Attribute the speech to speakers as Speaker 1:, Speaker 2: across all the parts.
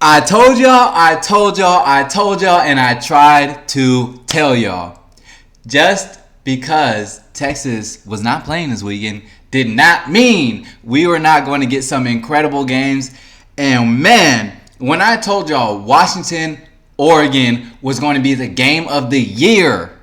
Speaker 1: I told y'all, and I tried to tell y'all. Just because Texas was not playing this weekend did not mean we were not going to get some incredible games. And man, when I told y'all Washington, Oregon was going to be the game of the year,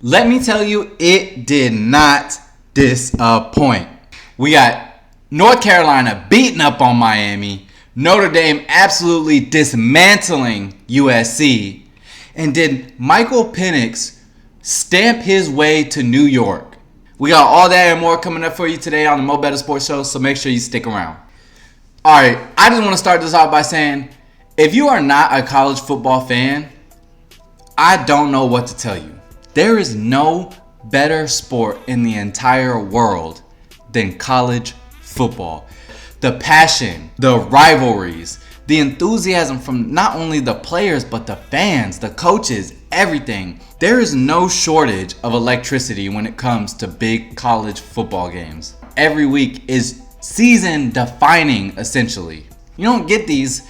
Speaker 1: let me tell you, it did not disappoint. We got North Carolina beating up on Miami, Notre Dame absolutely dismantling USC, and did Michael Penix stamp his way to New York? We got all that and more coming up for you today on the Mo Better Sports Show, so make sure you stick around. Alright, I just want to start this off by saying, if you are not a college football fan, I don't know what to tell you. There is no better sport in the entire world than college football. The passion, the rivalries, the enthusiasm from not only the players but the fans, the coaches, everything. There is no shortage of electricity when it comes to big college football games. Every week is season defining, essentially. You don't get these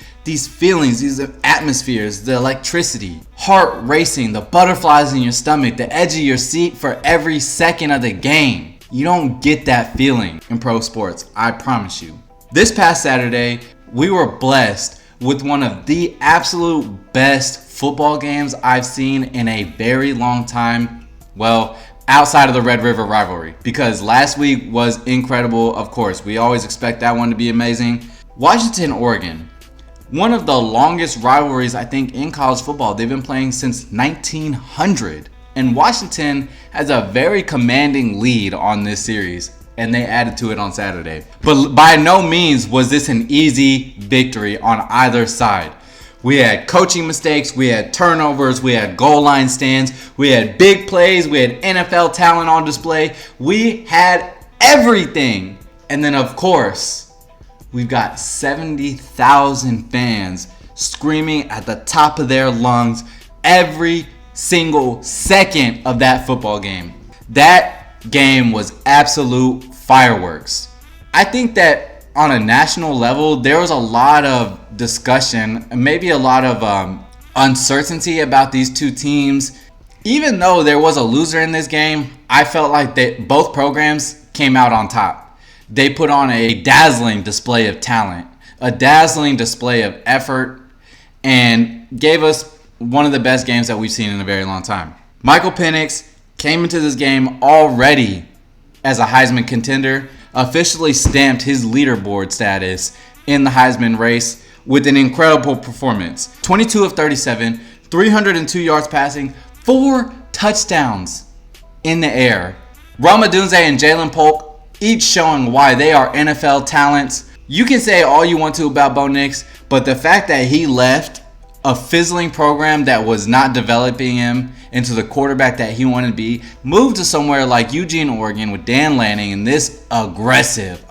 Speaker 1: feelings, these atmospheres, the electricity, heart racing, the butterflies in your stomach, the edge of your seat for every second of the game. You don't get that feeling in pro sports, I promise you. This past Saturday, we were blessed with one of the absolute best football games I've seen in a very long time. Well, outside of the Red River rivalry, because last week was incredible. Of course, we always expect that one to be amazing. Washington, Oregon, one of the longest rivalries I think in college football. They've been playing since 1900, and Washington has a very commanding lead on this series, and they added to it on Saturday. But by no means was this an easy victory on either side. We had coaching mistakes, we had turnovers, we had goal line stands, we had big plays, we had NFL talent on display. We had everything. And then of course, we've got 70,000 fans screaming at the top of their lungs every single second of that football game. That game was absolute fireworks. I think that on a national level, there was a lot of discussion, maybe a lot of uncertainty about these two teams. Even though there was a loser in this game, I felt like that both programs came out on top. They put on a dazzling display of talent, a dazzling display of effort, and gave us one of the best games that we've seen in a very long time. Michael Penix came into this game already as a Heisman contender, officially stamped his leaderboard status in the Heisman race with an incredible performance. 22 of 37, 302 yards passing, 4 touchdowns in the air. Rome Odunze and Jalen Polk each showing why they are NFL talents. You can say all you want to about Bo Nix, but the fact that he left a fizzling program that was not developing him into the quarterback that he wanted to be, moved to somewhere like Eugene, Oregon with Dan Lanning and this aggressive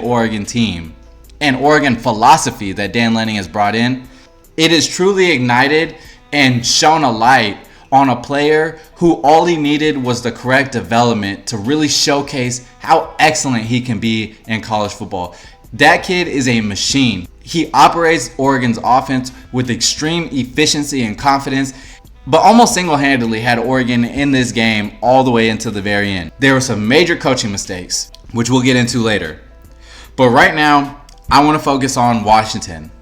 Speaker 1: Oregon team and Oregon philosophy that Dan Lanning has brought in, it has truly ignited and shone a light on a player who all he needed was the correct development to really showcase how excellent he can be in college football. That kid is a machine. He operates Oregon's offense with extreme efficiency and confidence, but almost single-handedly had Oregon in this game all the way into the very end. There were some major coaching mistakes, which we'll get into later. But right now, I want to focus on Washington.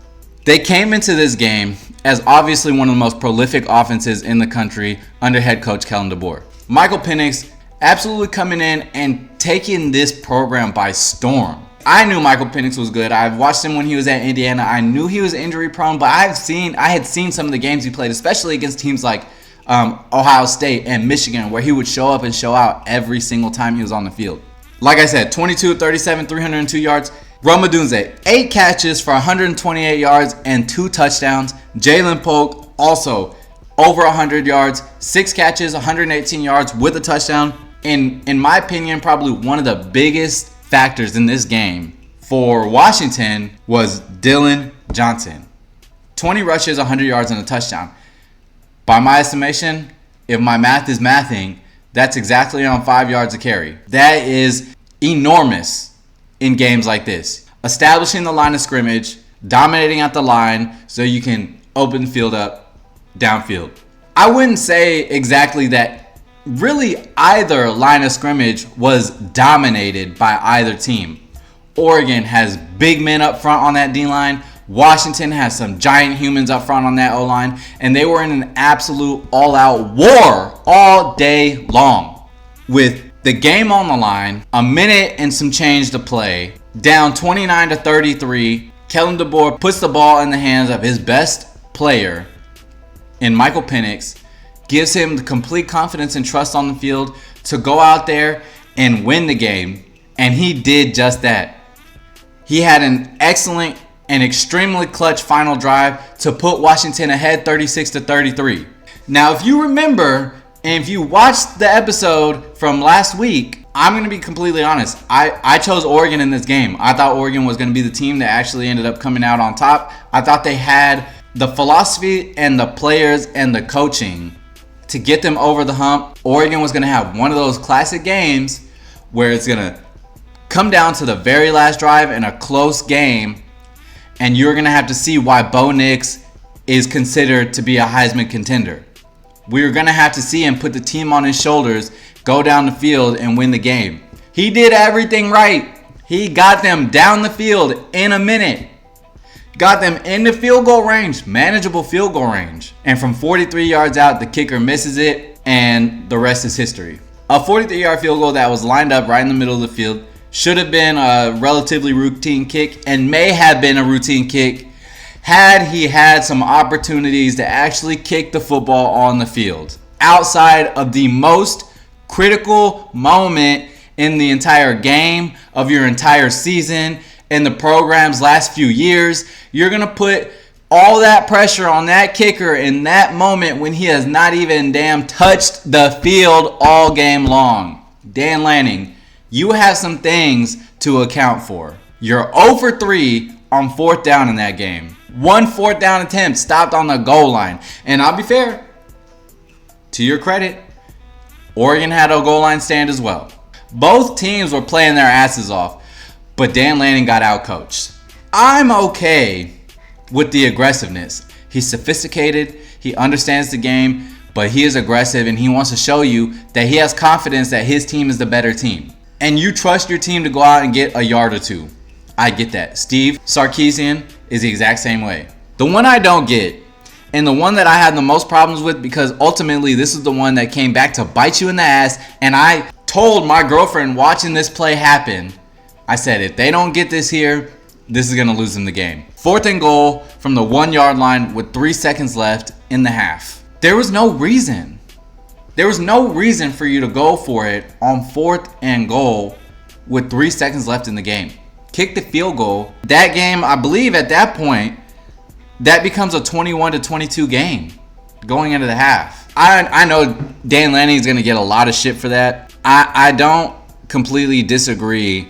Speaker 1: They came into this game as obviously one of the most prolific offenses in the country under head coach Kellen DeBoer. Michael Penix absolutely coming in and taking this program by storm. I knew Michael Penix was good. I've watched him when he was at Indiana. I knew he was injury prone, but I had seen some of the games he played, especially against teams like Ohio State and Michigan, where he would show up and show out every single time he was on the field. Like I said, 22 of 37, 302 yards. Rome Odunze, 8 catches for 128 yards and 2 touchdowns. Jalen Polk, also over 100 yards, 6 catches, 118 yards with a touchdown. In my opinion, probably one of the biggest factors in this game for Washington was Dylan Johnson. 20 rushes, 100 yards, and a touchdown. By my estimation, if my math is mathing, that's exactly on 5 yards a carry. That is enormous in games like this. Establishing the line of scrimmage, dominating at the line so you can open the field up downfield. I wouldn't say exactly that really either line of scrimmage was dominated by either team. Oregon has big men up front on that D-line. Washington has some giant humans up front on that O-line. And they were in an absolute all-out war all day long. With the game on the line, a minute and some change to play, down 29-33, Kellen DeBoer puts the ball in the hands of his best player in Michael Penix, gives him the complete confidence and trust on the field to go out there and win the game. And he did just that. He had an excellent and extremely clutch final drive to put Washington ahead 36-33. Now, if you remember, and if you watched the episode from last week, I'm going to be completely honest. I chose Oregon in this game. I thought Oregon was going to be the team that actually ended up coming out on top. I thought they had the philosophy and the players and the coaching to get them over the hump. Oregon was going to have one of those classic games where it's going to come down to the very last drive in a close game, and you're going to have to see why Bo Nix is considered to be a Heisman contender. We're going to have to see him put the team on his shoulders, go down the field, and win the game. He did everything right. He got them down the field in a minute. Got them in the field goal range, manageable field goal range. And from 43 yards out, the kicker misses it, and the rest is history. A 43-yard field goal that was lined up right in the middle of the field should have been a relatively routine kick and may have been a routine kick had he had some opportunities to actually kick the football on the field. Outside of the most critical moment in the entire game, of your entire season, in the program's last few years, you're going to put all that pressure on that kicker in that moment when he has not even damn touched the field all game long. Dan Lanning, you have some things to account for. You're 0 for 3 on 4th down in that game. 1 4th down attempt stopped on the goal line. And I'll be fair, to your credit, Oregon had a goal line stand as well. Both teams were playing their asses off, but Dan Lanning got outcoached. I'm okay with the aggressiveness. He's sophisticated, he understands the game, but he is aggressive and he wants to show you that he has confidence that his team is the better team. And you trust your team to go out and get a yard or two. I get that. Steve Sarkisian is the exact same way. The one I don't get, and the one that I had the most problems with, because ultimately this is the one that came back to bite you in the ass, and I told my girlfriend watching this play happen, I said, if they don't get this here, this is going to lose them the game. 4th and goal from the 1-yard line with 3 seconds left in the half. There was no reason. There was no reason for you to go for it on 4th and goal with 3 seconds left in the game. Kick the field goal. That game, I believe at that point, that becomes a 21-22 game going into the half. I know Dan Lanning is going to get a lot of shit for that. I don't completely disagree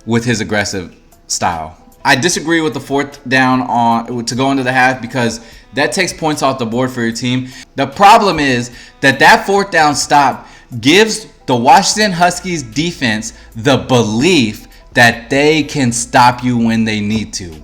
Speaker 1: with his aggressive style. I disagree with the 4th down on to go into the half because that takes points off the board for your team. The problem is that 4th down stop gives the Washington Huskies defense the belief that they can stop you when they need to.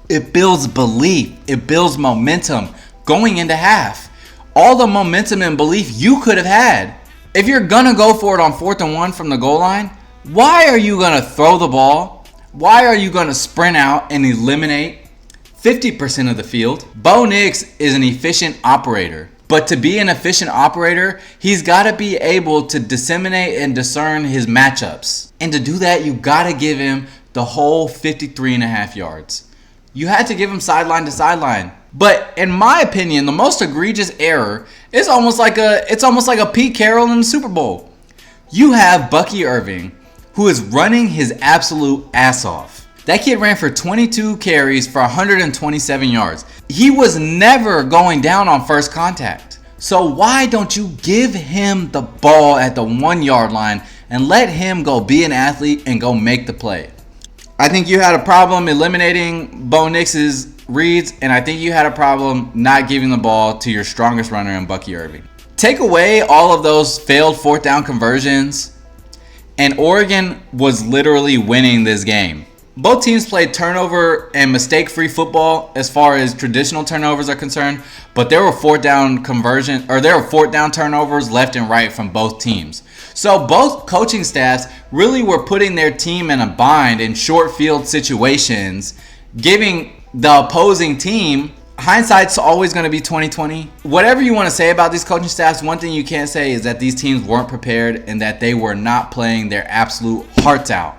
Speaker 1: It builds belief. It builds momentum going into half. All the momentum and belief you could have had. If you're going to go for it on 4th and 1 from the goal line, why are you going to throw the ball? Why are you going to sprint out and eliminate 50% of the field? Bo Nix is an efficient operator. But to be an efficient operator, he's got to be able to disseminate and discern his matchups. And to do that, you got to give him the whole 53.5 yards. You had to give him sideline to sideline. But in my opinion, the most egregious error is almost like a Pete Carroll in the Super Bowl. You have Bucky Irving, who is running his absolute ass off. That kid ran for 22 carries for 127 yards. He was never going down on first contact. So why don't you give him the ball at the 1-yard line and let him go be an athlete and go make the play? I think you had a problem eliminating Bo Nix's reads, and I think you had a problem not giving the ball to your strongest runner in Bucky Irving. Take away all of those failed 4th down conversions, and Oregon was literally winning this game. Both teams played turnover and mistake-free football as far as traditional turnovers are concerned, but there were fourth down turnovers left and right from both teams. So both coaching staffs really were putting their team in a bind in short field situations, giving the opposing team. Hindsight's always going to be 20/20. Whatever you want to say about these coaching staffs, one thing you can't say is that these teams weren't prepared and that they were not playing their absolute hearts out.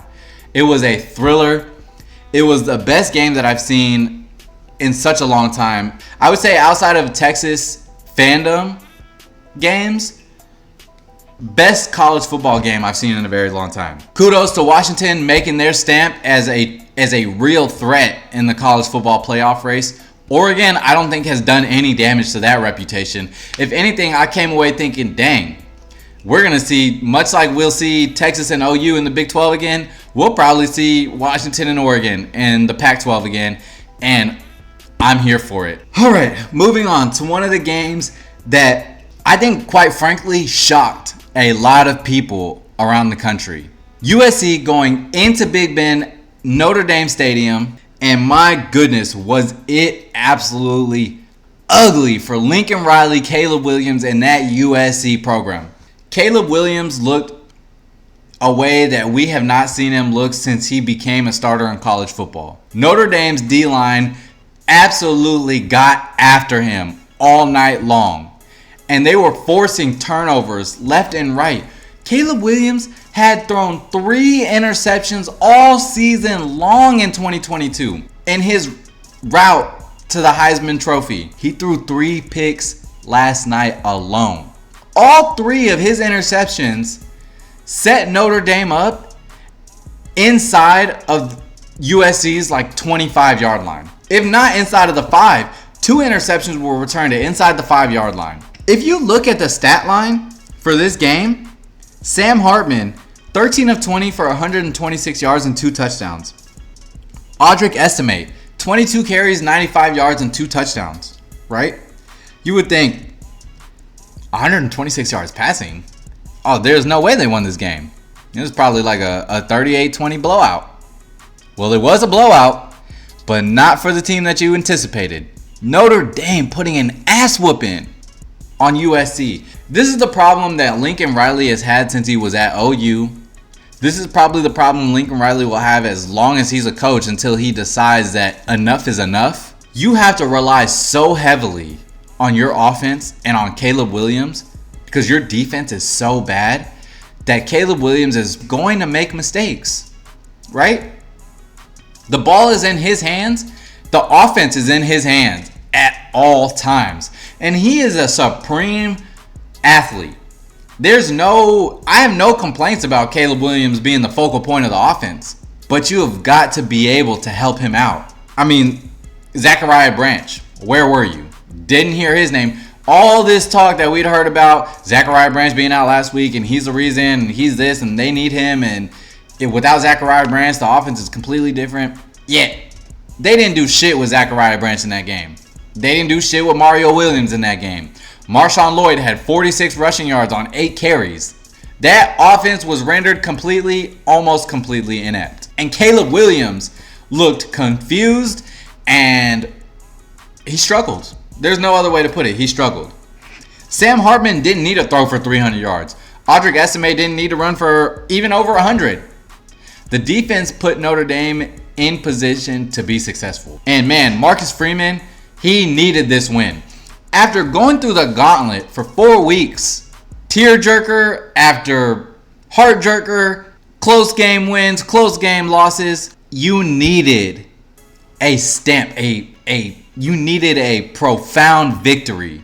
Speaker 1: It was a thriller. It was the best game that I've seen in such a long time. I would say outside of Texas fandom games, best college football game I've seen in a very long time. Kudos to Washington making their stamp as a real threat in the college football playoff race. Oregon, I don't think has done any damage to that reputation. If anything, I came away thinking, dang, we're going to see, much like we'll see Texas and OU in the Big 12 again, we'll probably see Washington and Oregon in the Pac-12 again, and I'm here for it. All right, moving on to one of the games that I think, quite frankly, shocked a lot of people around the country. USC going into Big Ben, Notre Dame Stadium, and my goodness, was it absolutely ugly for Lincoln Riley, Caleb Williams, and that USC program. Caleb Williams looked a way that we have not seen him look since he became a starter in college football. Notre Dame's D-line absolutely got after him all night long, and they were forcing turnovers left and right. Caleb Williams had thrown 3 interceptions all season long in 2022. In his route to the Heisman Trophy, he threw 3 picks last night alone. All 3 of his interceptions set Notre Dame up inside of USC's 25-yard line. If not inside of the 5, 2 interceptions were returned to inside the 5-yard line. If you look at the stat line for this game, Sam Hartman, 13 of 20 for 126 yards and 2 touchdowns. Audric Estimate, 22 carries, 95 yards and 2 touchdowns, right? You would think 126 yards passing. Oh, there's no way they won this game. It was probably like a 38-20 blowout. Well, it was a blowout, but not for the team that you anticipated. Notre Dame putting an ass whooping on USC. This is the problem that Lincoln Riley has had since he was at OU. This is probably the problem Lincoln Riley will have as long as he's a coach until he decides that enough is enough. You have to rely so heavily on your offense and on Caleb Williams because your defense is so bad that Caleb Williams is going to make mistakes, right? The ball is in his hands. The offense is in his hands at all times. And he is a supreme athlete. I have no complaints about Caleb Williams being the focal point of the offense, but you have got to be able to help him out. I mean, Zachariah Branch, where were you? Didn't hear his name. All this talk that we'd heard about Zachariah Branch being out last week and he's the reason and he's this and they need him and without Zachariah Branch, the offense is completely different. Yeah, they didn't do shit with Zachariah Branch in that game. They didn't do shit with Mario Williams in that game. Marshawn Lloyd had 46 rushing yards on 8 carries. That offense was rendered almost completely inept. And Caleb Williams looked confused and he struggled. There's no other way to put it. He struggled. Sam Hartman didn't need to throw for 300 yards. Audric Estimate didn't need to run for even over 100. The defense put Notre Dame in position to be successful. And man, Marcus Freeman, he needed this win. After going through the gauntlet for 4 weeks, tearjerker after heart jerker, close game wins, close game losses, you needed a stamp, you needed a profound victory,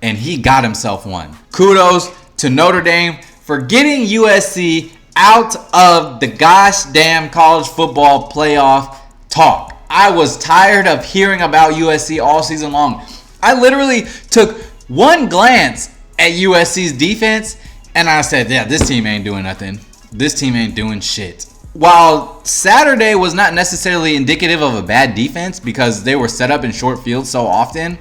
Speaker 1: and he got himself one. Kudos to Notre Dame for getting USC out of the gosh damn college football playoff talk. I was tired of hearing about USC all season long. I literally took one glance at USC's defense and I said, yeah, this team ain't doing nothing. This team ain't doing shit. While Saturday was not necessarily indicative of a bad defense because they were set up in short fields so often,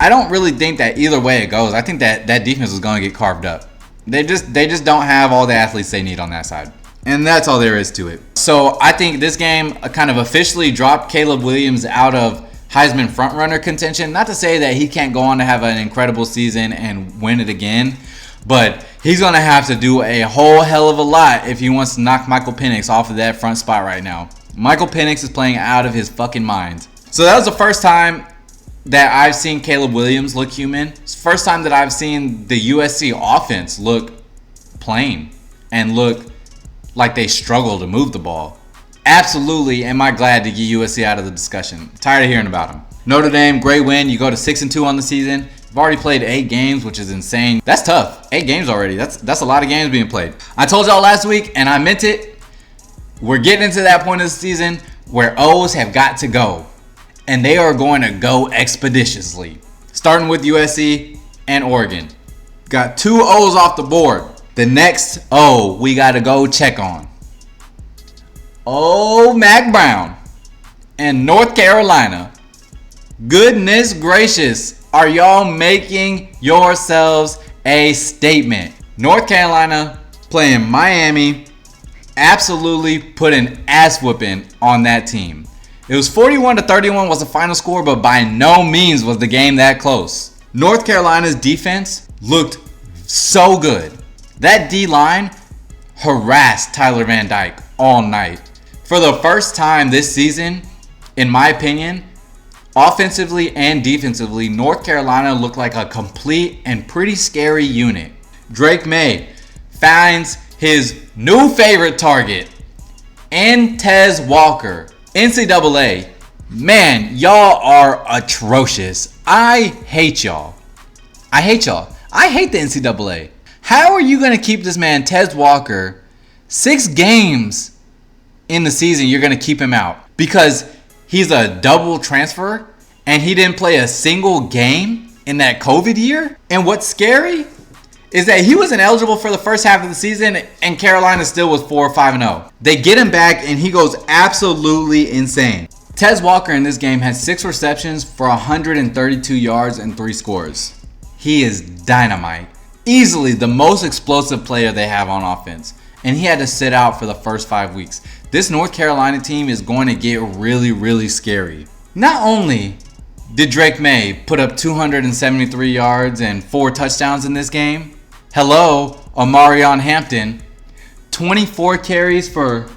Speaker 1: I don't really think that either way it goes. I think that defense is going to get carved up. They just don't have all the athletes they need on that side. And that's all there is to it. So I think this game kind of officially dropped Caleb Williams out of Heisman frontrunner contention. Not to say that he can't go on to have an incredible season and win it again, but he's going to have to do a whole hell of a lot if he wants to knock Michael Penix off of that front spot right now. Michael Penix is playing out of his fucking mind. So that was the first time that I've seen Caleb Williams look human. It's the first time that I've seen the USC offense look plain and look like they struggle to move the ball. Absolutely am I glad to get USC out of the discussion. Tired of hearing about them. Notre Dame, great win. You go to 6-2 on the season. You've already played 8 games, which is insane. That's tough. 8 games already. That's a lot of games being played. I told y'all last week, and I meant it. We're getting into that point of the season where O's have got to go. And they are going to go expeditiously. Starting with USC and Oregon. Got 2 O's off the board. The next O we got to go check on. Mac Brown and North Carolina. Goodness gracious, are y'all making yourselves a statement? North Carolina playing Miami absolutely put an ass whooping on that team. It was 41-31 was the final score, but by no means was the game that close. North Carolina's defense looked so good. That D-line harassed Tyler Van Dyke all night. For the first time this season, in my opinion, offensively and defensively, North Carolina looked like a complete and pretty scary unit. Drake May finds his new favorite target, Tez Walker. NCAA, man, y'all are atrocious. I hate y'all. I hate the NCAA. How are you going to keep this man, Tez Walker, 6 games in the season you're going to keep him out? Because he's a double transfer and he didn't play a single game in that COVID year? And what's scary is that he wasn't eligible for the first half of the season and Carolina still was 4-5-0. They get him back and he goes absolutely insane. Tez Walker in this game had 6 receptions for 132 yards and 3 scores. He is dynamite. Easily the most explosive player they have on offense. And he had to sit out for the first 5 weeks. This North Carolina team is going to get really, really scary. Not only did Drake May put up 273 yards and 4 touchdowns in this game. Hello, Omarion Hampton. 24 carries for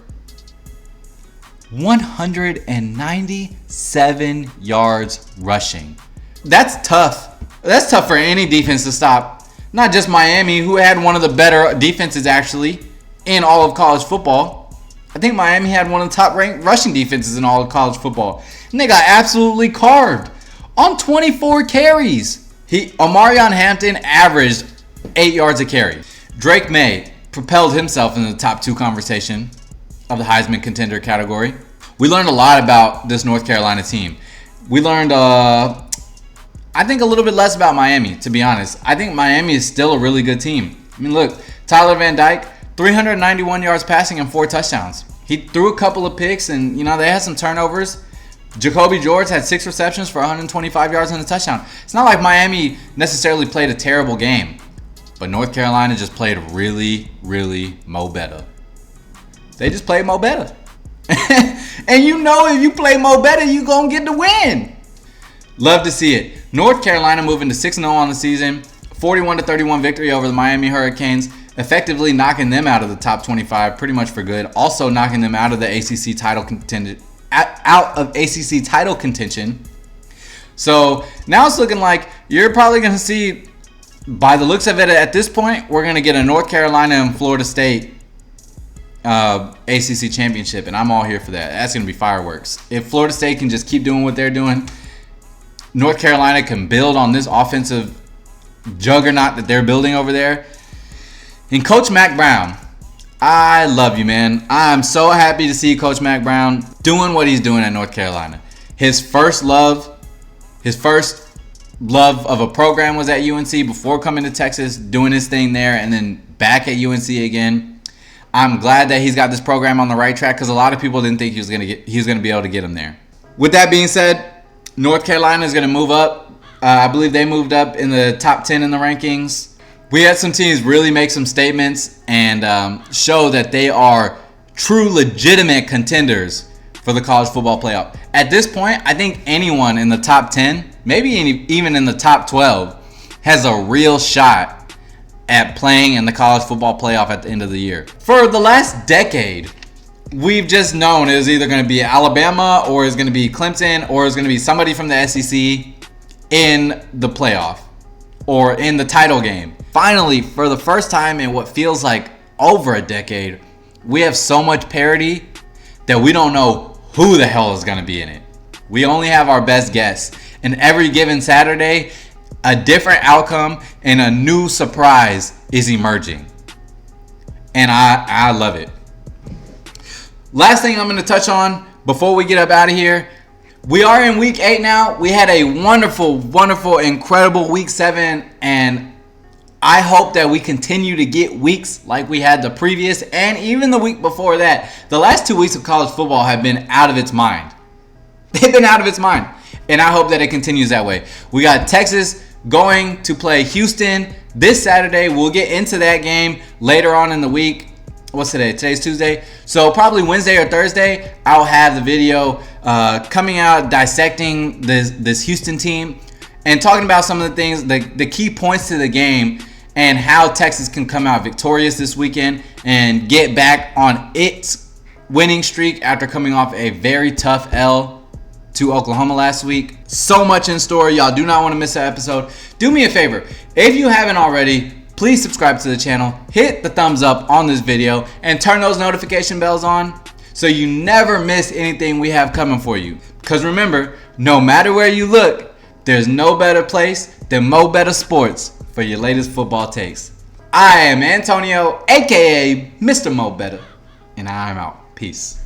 Speaker 1: 197 yards rushing. That's tough. That's tough for any defense to stop. Not just Miami, who had one of the better defenses actually in all of college football. I think Miami had one of the top ranked rushing defenses in all of college football. And they got absolutely carved on 24 carries. Omarion Hampton averaged 8 yards a carry. Drake May propelled himself into the top 2 conversation of the Heisman contender category. We learned a lot about this North Carolina team. We learned I think a little bit less about Miami, to be honest. I think Miami is still a really good team. I mean, look, Tyler Van Dyke, 391 yards passing and 4 touchdowns. He threw a couple of picks and, they had some turnovers. Jacoby George had 6 receptions for 125 yards and a touchdown. It's not like Miami necessarily played a terrible game, but North Carolina just played really, really mo better. They just played mo better. And if you play mo better, you're going to get the win. Love to see it. North Carolina moving to 6-0 on the season. 41-31 victory over the Miami Hurricanes. Effectively knocking them out of the top 25 pretty much for good. Also knocking them out of the ACC title contention. So now it's looking like you're probably going to see, by the looks of it at this point, we're going to get a North Carolina and Florida State ACC championship, and I'm all here for that. That's going to be fireworks. If Florida State can just keep doing what they're doing, North Carolina can build on this offensive juggernaut that they're building over there. And Coach Mac Brown, I love you, man. I'm so happy to see Coach Mac Brown doing what he's doing at North Carolina. His first love of a program was at UNC before coming to Texas, doing his thing there, and then back at UNC again. I'm glad that he's got this program on the right track because a lot of people didn't think he was going to be able to get him there. With that being said, North Carolina is going to move up. I believe they moved up in the top 10 in the rankings. We had some teams really make some statements and show that they are true legitimate contenders for the college football playoff. At this point, I think anyone in the top 10, maybe even in the top 12, has a real shot at playing in the college football playoff at the end of the year. For the last decade, we've just known it was either going to be Alabama or it's going to be Clemson or it's going to be somebody from the SEC in the playoff or in the title game. Finally, for the first time in what feels like over a decade, we have so much parity that we don't know who the hell is going to be in it. We only have our best guess. And every given Saturday, a different outcome and a new surprise is emerging. And I love it. Last thing I'm going to touch on before we get up out of here. We are in week 8 now. We had a wonderful, wonderful, incredible week 7. And I hope that we continue to get weeks like we had the previous and even the week before that. The last 2 weeks of college football have been out of its mind. They've been out of its mind. And I hope that it continues that way. We got Texas going to play Houston this Saturday. We'll get into that game later on in the week. What's today? Today's Tuesday. So probably Wednesday or Thursday, I'll have the video coming out dissecting this Houston team and talking about some of the things, the key points to the game and how Texas can come out victorious this weekend and get back on its winning streak after coming off a very tough L to Oklahoma last week. So much in store. Y'all do not want to miss that episode. Do me a favor. If you haven't already, please subscribe to the channel, hit the thumbs up on this video, and turn those notification bells on so you never miss anything we have coming for you. Because remember, no matter where you look, there's no better place than Mo Better Sports for your latest football takes. I am Antonio, aka Mr. Mo Better, and I'm out. Peace.